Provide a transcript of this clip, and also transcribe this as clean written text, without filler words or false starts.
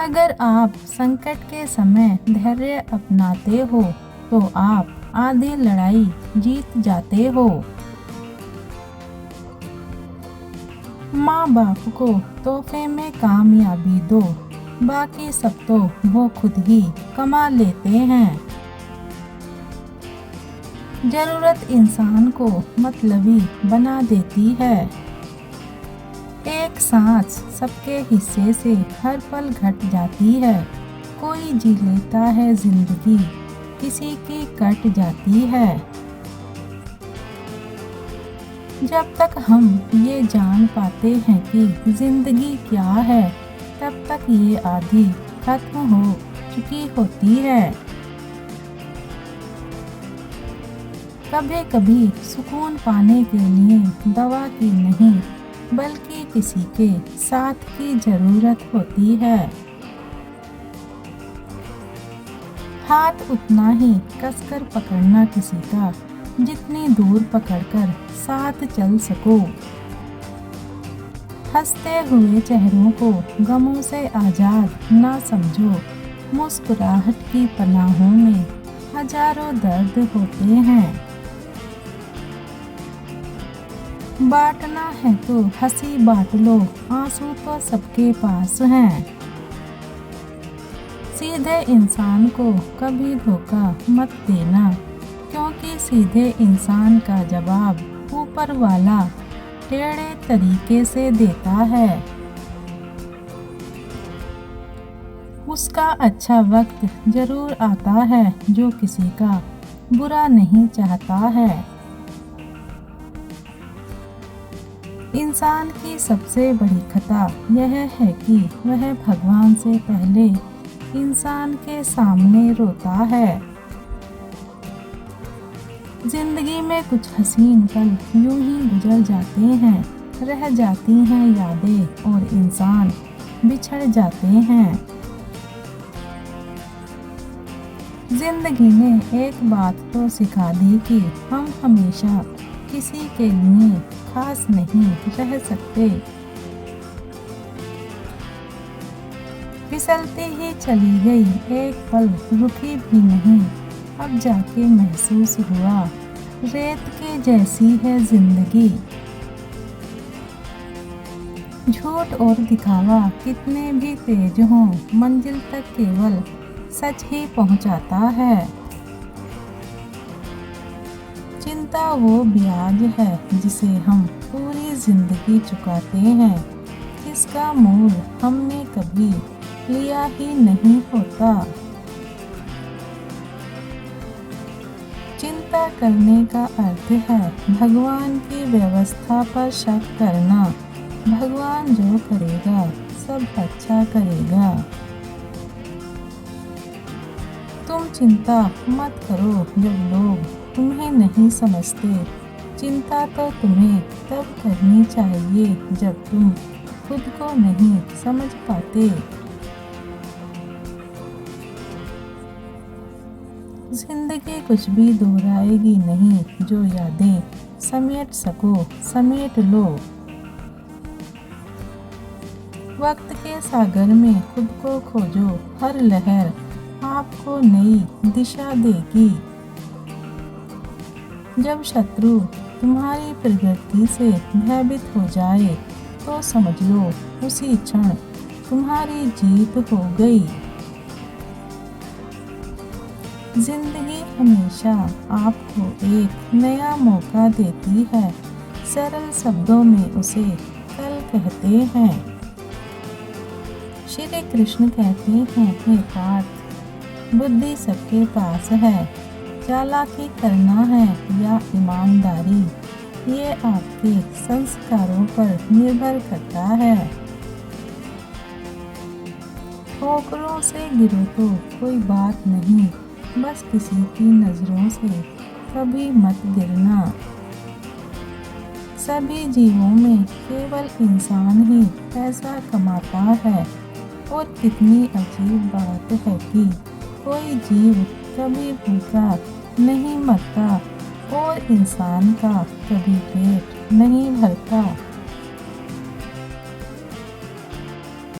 अगर आप संकट के समय धैर्य अपनाते हो तो आप आधी लड़ाई जीत जाते हो। माँ बाप को तोहफे में कामयाबी दो, बाकी सब तो वो खुद ही कमा लेते हैं। जरूरत इंसान को मतलबी बना देती है। एक सांस सबके हिस्से से हर पल घट जाती है। कोई जी लेता है जिंदगी, किसी की कट जाती है। जब तक हम ये जान पाते हैं कि जिंदगी क्या है, तब तक ये आधी खत्म हो चुकी होती है। कभी कभी सुकून पाने के लिए दवा की नहीं, बल्कि किसी के साथ की जरूरत होती है। हाथ उतना ही कसकर पकड़ना किसी का, जितनी दूर पकड़कर साथ चल सको। हंसते हुए चेहरों को गमों से आजाद ना समझो। मुस्कुराहट की पनाहों में हजारों दर्द होते हैं। बांटना है तो हंसी बांट लो, आंसू तो सबके पास हैं। सीधे इंसान को कभी धोखा मत देना, क्योंकि सीधे इंसान का जवाब ऊपर वाला टेढ़े तरीके से देता है। उसका अच्छा वक्त जरूर आता है जो किसी का बुरा नहीं चाहता है। इंसान की सबसे बड़ी खता यह है कि वह भगवान से पहले इंसान के सामने रोता है। जिंदगी में कुछ हसीन पल यूं ही गुजर जाते हैं, रह जाती हैं यादें और इंसान बिछड़ जाते हैं। जिंदगी ने एक बात तो सिखा दी कि हम हमेशा किसी के लिए खास नहीं रह सकते। फिसलती ही चली गई, एक पल रुकी भी नहीं, अब जाके महसूस हुआ रेत के जैसी है जिंदगी। झूठ और दिखावा कितने भी तेज हों, मंजिल तक केवल सच ही पहुंचाता है। चिंता वो ब्याज है जिसे हम पूरी जिंदगी चुकाते हैं, इसका मूल हमने कभी लिया ही नहीं होता। चिंता करने का अर्थ है भगवान की व्यवस्था पर शक करना। भगवान जो करेगा सब अच्छा करेगा। तुम चिंता मत करो जब लोग तुम्हें नहीं समझते। चिंता तो तुम्हें तब करनी चाहिए जब तुम खुद को नहीं समझ पाते। जिंदगी कुछ भी दोहराएगी नहीं, जो यादें समेट सको समेट लो। वक्त के सागर में खुद को खोजो, हर लहर आपको नई दिशा देगी। जब शत्रु तुम्हारी प्रगति से भयभीत हो जाए तो समझ लो उसी क्षण तुम्हारी जीत हो गई। जिंदगी हमेशा आपको एक नया मौका देती है, सरल शब्दों में उसे कल कहते हैं। श्री कृष्ण कहते हैं, हे पार्थ, बुद्धि सबके पास है, चालाकी करना है या ईमानदारी, ये आपके संस्कारों पर निर्भर करता है। ठोकरों से गिरो तो कोई बात नहीं, बस किसी की नजरों से कभी मत गिरना। सभी जीवों में केवल इंसान ही पैसा कमाता है, और कितनी अजीब बात है कि कोई जीव कभी भूखा नहीं मरता और इंसान का कभी पेट नहीं भरता।